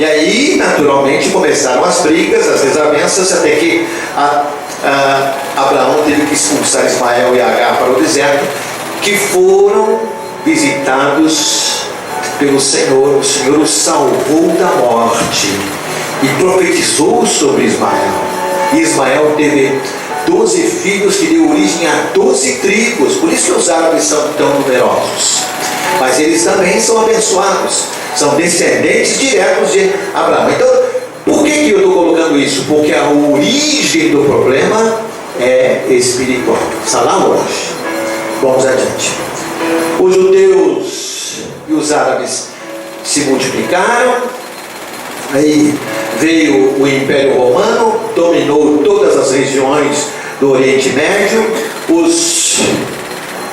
E aí, naturalmente, começaram as brigas, as desavenças, até que Abraão teve que expulsar Ismael e Agar para o deserto, que foram visitados pelo Senhor. O Senhor os salvou da morte e profetizou sobre Ismael. E Ismael teve 12 filhos que deu origem a 12 tribos. Por isso que os árabes são tão numerosos. Mas eles também são abençoados, são descendentes diretos de Abraão. Então, por que eu estou colocando isso? Porque a origem do problema é espiritual. Está lá hoje. Vamos adiante. Os judeus e os árabes se multiplicaram. Aí veio o Império Romano, dominou todas as regiões do Oriente Médio.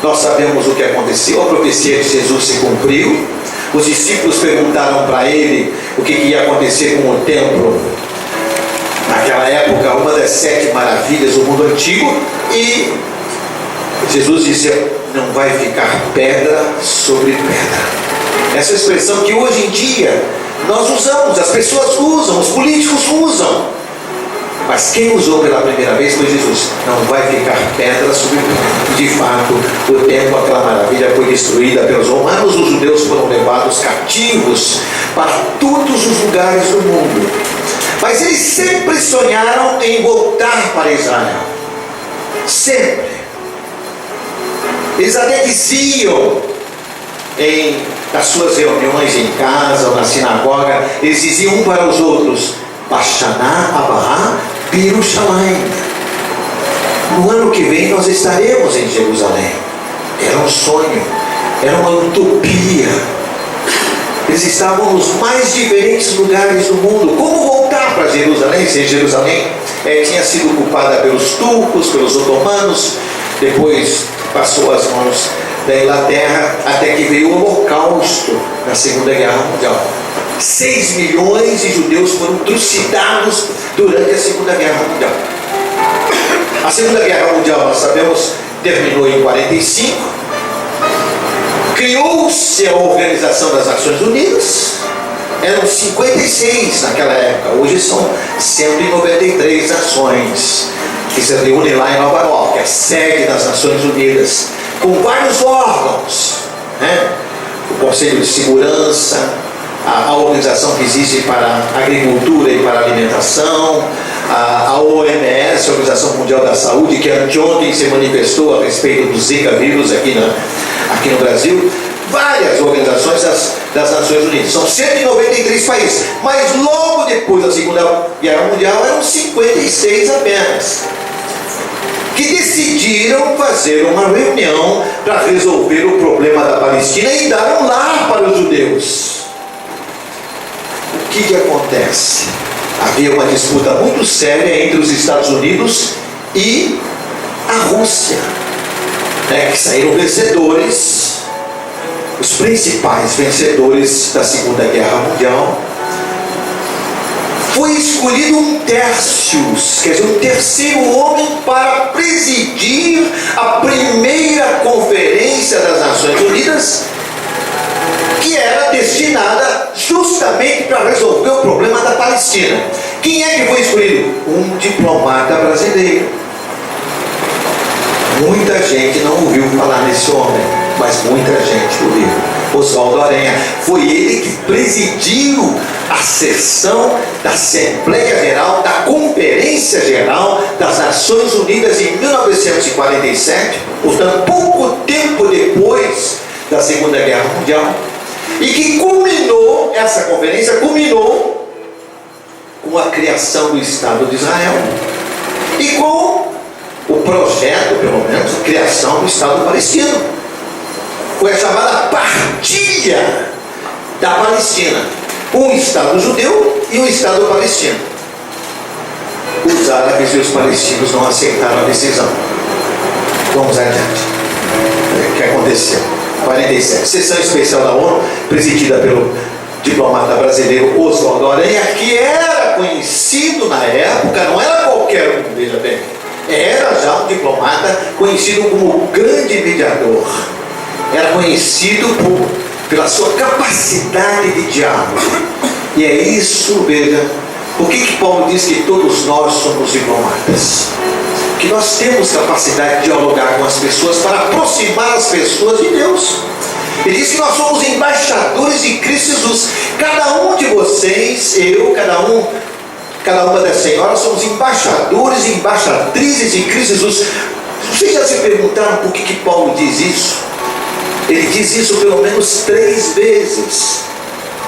Nós sabemos o que aconteceu, a profecia de Jesus se cumpriu. Os discípulos perguntaram para ele o que ia acontecer com o templo. Naquela época, uma das 7 maravilhas do mundo antigo. E Jesus disse: não vai ficar pedra sobre pedra. Essa expressão que hoje em dia nós usamos, as pessoas usam, os políticos usam. Mas quem usou pela primeira vez foi Jesus. Não vai ficar pedra sobre pedra. De fato, o templo, aquela maravilha, foi destruída pelos romanos. Os judeus foram levados cativos para todos os lugares do mundo. Mas eles sempre sonharam em voltar para Israel. Sempre. Eles até diziam nas suas reuniões em casa ou na sinagoga, eles diziam um para os outros: Bashaná Abará Pirushalayim. No ano que vem nós estaremos em Jerusalém. Era um sonho, era uma utopia. Eles estavam nos mais diferentes lugares do mundo. Como voltar para Jerusalém? Se Jerusalém tinha sido ocupada pelos turcos, pelos otomanos, depois passou às mãos da Inglaterra, até que veio o Holocausto na Segunda Guerra Mundial. 6 milhões de judeus foram trucidados durante a Segunda Guerra Mundial. A Segunda Guerra Mundial, nós sabemos, terminou em 45. Criou-se a Organização das Nações Unidas. Eram 56 naquela época. Hoje são 193 nações que se reúnem lá em Nova York, a sede das Nações Unidas, com vários órgãos, né? O Conselho de Segurança, a organização que existe para a agricultura e para a alimentação, a OMS, a Organização Mundial da Saúde, que anteontem se manifestou a respeito do Zika vírus aqui no Brasil. Várias organizações das Nações Unidas. São 193 países. Mas logo depois da Segunda Guerra Mundial eram 56 apenas, que decidiram fazer uma reunião para resolver o problema da Palestina e dar um lar para os judeus. O que acontece? Havia uma disputa muito séria entre os Estados Unidos e a Rússia, que saíram vencedores, os principais vencedores da Segunda Guerra Mundial. Foi escolhido um Tércius, quer dizer, um terceiro homem, para presidir a primeira conferência das Nações Unidas, que era destinada justamente para resolver o problema da Palestina. Quem é que foi escolhido? Um diplomata brasileiro. Muita gente não ouviu falar nesse homem, mas muita gente ouviu. Oswaldo Aranha. Foi ele que presidiu a sessão da Assembleia Geral, da Conferência Geral das Nações Unidas em 1947, portanto, pouco tempo depois da Segunda Guerra Mundial, e que culminou, essa conferência culminou com a criação do Estado de Israel e com o projeto, pelo menos, a criação do Estado palestino. Foi a chamada partilha da Palestina, um Estado judeu e um Estado palestino. Os árabes e os palestinos não aceitaram a decisão. Vamos adiante. O que aconteceu? 47. Sessão especial da ONU, presidida pelo diplomata brasileiro Oswaldo Aranha, que era conhecido na época, não era qualquer um, veja bem, era já um diplomata conhecido como grande mediador. Era conhecido pela sua capacidade de diálogo. E é isso, veja, por que Paulo diz que todos nós somos diplomatas? Que nós temos capacidade de dialogar com as pessoas para aproximar as pessoas de Deus. Ele diz que nós somos embaixadores de Cristo Jesus. Cada um de vocês, eu, cada uma das senhoras, somos embaixadores e embaixatrizes de Cristo Jesus. Vocês já se perguntaram por que Paulo diz isso? Ele diz isso pelo menos 3 vezes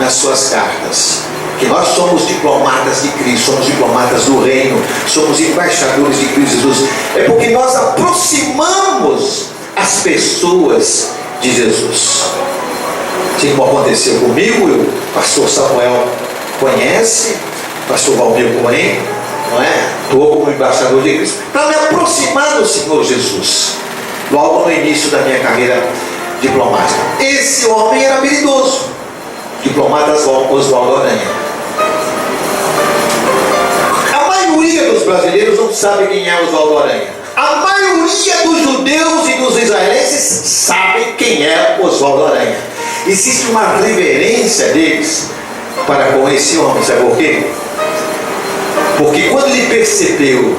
nas suas cartas. Que nós somos diplomatas de Cristo, somos diplomatas do reino, somos embaixadores de Cristo Jesus. É porque nós aproximamos as pessoas de Jesus. Assim como aconteceu comigo, o pastor Samuel conhece, pastor Valdir Cohen, não é? Estou como embaixador de Cristo, para me aproximar do Senhor Jesus, logo no início da minha carreira diplomática. Esse homem era habilidoso, diplomata Oswaldo Aranha. A maioria dos brasileiros não sabe quem é Oswaldo Aranha. A maioria dos judeus e dos israelenses sabem quem é Oswaldo Aranha. Existe uma reverência deles para com esse homem, sabe por quê? Porque quando ele percebeu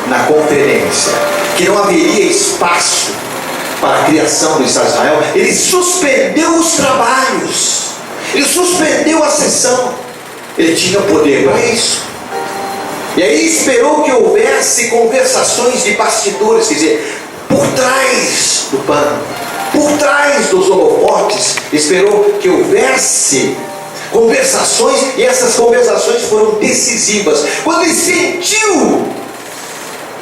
na conferência que não haveria espaço para a criação do Estado de Israel, ele suspendeu os trabalhos, ele suspendeu a sessão. Ele tinha poder para isso. E aí esperou que houvesse conversações de bastidores, quer dizer, por trás do pano, por trás dos holofotes. Esperou que houvesse conversações, e essas conversações foram decisivas. Quando ele sentiu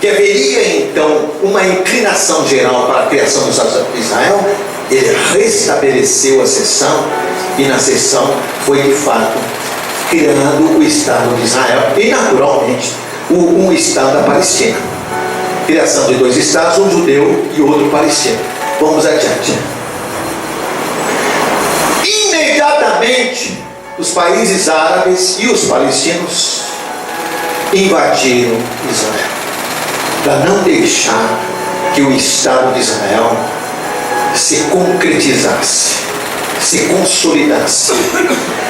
que haveria então uma inclinação geral para a criação do Estado de Israel, ele restabeleceu a sessão, e na sessão foi de fato criando o Estado de Israel e naturalmente um Estado da Palestina. Criação de 2 estados, um judeu e outro palestino. Vamos adiante. Imediatamente os países árabes e os palestinos invadiram Israel, para não deixar que o Estado de Israel se concretizasse, se consolidasse.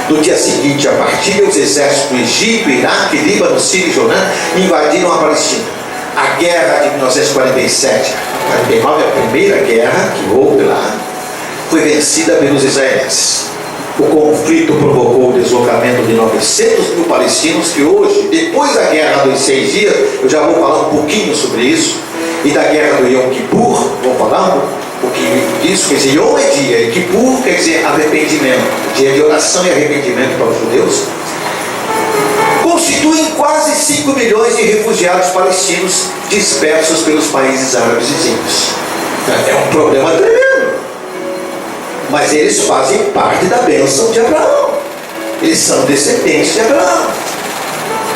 No dia seguinte, a partir os exércitos do Egito, Iraque, Líbano, Síria e Jordã invadiram a Palestina. A guerra de 1947 a 49, a primeira guerra que houve lá, foi vencida pelos israelenses. O conflito provocou o deslocamento de 900 mil palestinos, que hoje, depois da guerra dos 6 dias, eu já vou falar um pouquinho sobre isso, e da guerra do Yom Kippur, vou falar um pouquinho disso. Quer dizer, Yom é dia, e Kippur quer dizer arrependimento, dia de oração e arrependimento para os judeus. Constituem quase 5 milhões de refugiados palestinos dispersos pelos países árabes vizinhos. É um problema tremendo. Mas eles fazem parte da bênção de Abraão. Eles são descendentes de Abraão.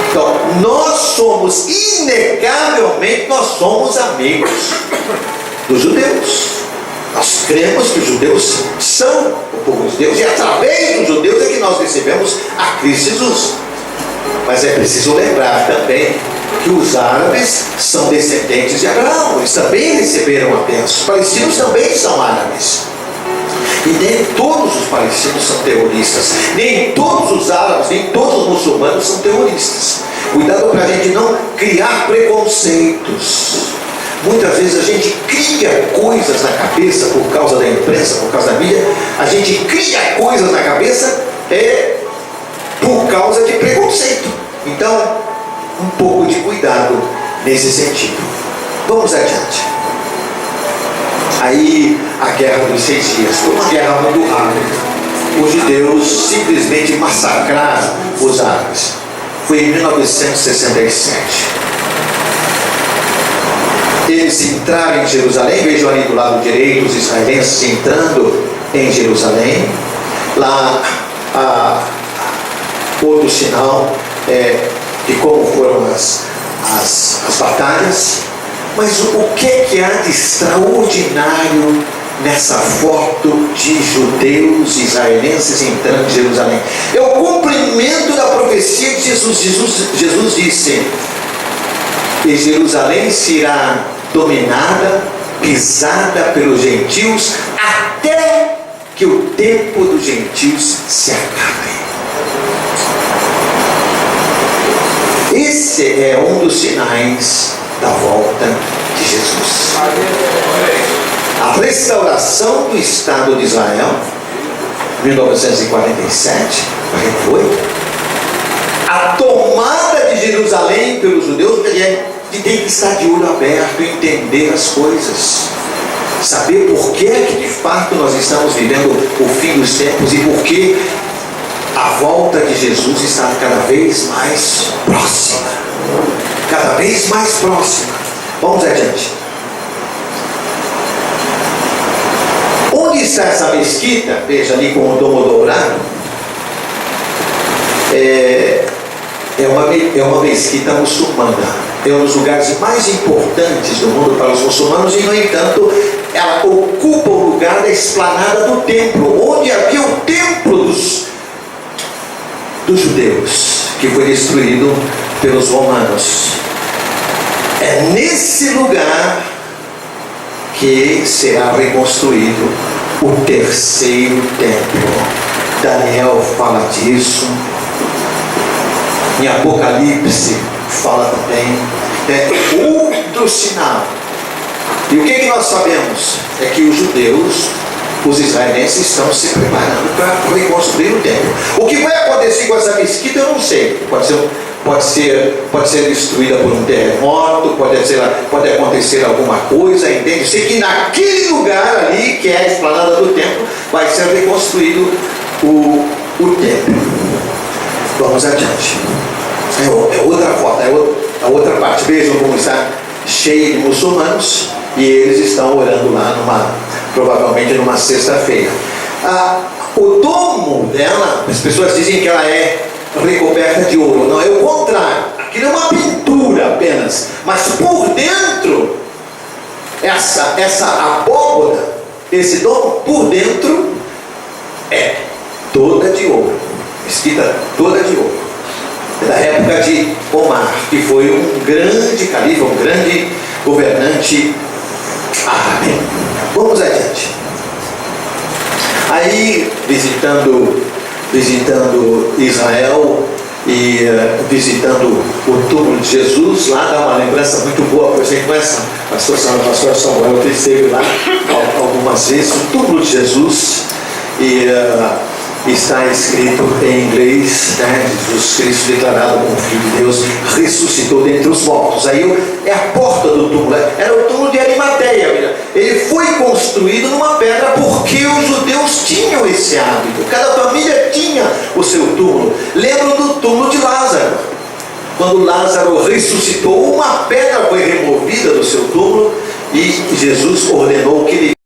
Então, nós somos, inegavelmente, nós somos amigos dos judeus. Nós cremos que os judeus são o povo de Deus, e através dos judeus é que nós recebemos a Cristo Jesus. Mas é preciso lembrar também que os árabes são descendentes de Abraão. Eles também receberam a bênção. Os palestinos também são árabes. E nem todos os palestinos são terroristas, nem todos os árabes, nem todos os muçulmanos são terroristas. Cuidado para a gente não criar preconceitos. Muitas vezes a gente cria coisas na cabeça por causa da imprensa, por causa da mídia. A gente cria coisas na cabeça por causa de preconceito. Então, um pouco de cuidado nesse sentido. Vamos adiante. Aí, a guerra dos 6 dias foi uma guerra muito rápida. Os judeus simplesmente massacraram os árabes. Foi em 1967. Eles entraram em Jerusalém. Vejam ali do lado direito os israelenses entrando em Jerusalém. Lá, outro sinal de como foram as batalhas. Mas o que há de extraordinário nessa foto de judeus israelenses entrando em Jerusalém? É o cumprimento da profecia de Jesus. Jesus disse: e Jerusalém será dominada, pisada pelos gentios, até que o tempo dos gentios se acabe. esse é um dos sinais da volta de Jesus. A restauração do Estado de Israel, 1947, foi. A tomada de Jerusalém pelos judeus, tem que estar de olho aberto e entender as coisas. Saber por que é que de fato nós estamos vivendo o fim dos tempos e por que a volta de Jesus está cada vez mais próxima. Cada vez mais próxima. Vamos adiante. Onde está essa mesquita? Veja ali com o domo dourado. É uma mesquita muçulmana. É um dos lugares mais importantes do mundo para os muçulmanos e, no entanto, ela ocupa o lugar da esplanada do templo, onde havia o templo dos judeus, que foi destruído pelos romanos. É nesse lugar que será reconstruído o terceiro templo. Daniel fala disso. Em Apocalipse fala também. É outro sinal. E o que nós sabemos? É que os judeus, os israelenses, estão se preparando para reconstruir o templo. O que vai acontecer com essa mesquita eu não sei. Pode ser destruída por um terremoto, pode acontecer alguma coisa, entende? Sei que naquele lugar ali, que é a esplanada do templo, vai ser reconstruído o templo. Vamos adiante. É outra foto, a outra parte. Vejam como está cheia de muçulmanos e eles estão orando lá provavelmente numa sexta-feira. O domo dela, as pessoas dizem que ela é recoberta de ouro. Não, é o contrário. Aquilo é uma pintura apenas, mas por dentro essa abóboda, esse domo por dentro é toda de ouro, mesquita toda de ouro. Da época de Omar, que foi um grande califa, um grande governante árabe. Vamos adiante. Aí, visitando Israel e visitando o túmulo de Jesus, lá dá uma lembrança muito boa para a gente. Essa pastor Samuel esteve lá algumas vezes, o túmulo de Jesus, e está escrito em inglês, né? Jesus Cristo declarado como Filho de Deus, ressuscitou dentre os mortos. Aí é a porta do túmulo, era o túmulo de Arimateia. Ele foi construído numa pedra porque os judeus tinham esse hábito, cada família tinha o seu túmulo. Lembram do túmulo de Lázaro? Quando Lázaro ressuscitou, uma pedra foi removida do seu túmulo e Jesus ordenou que ele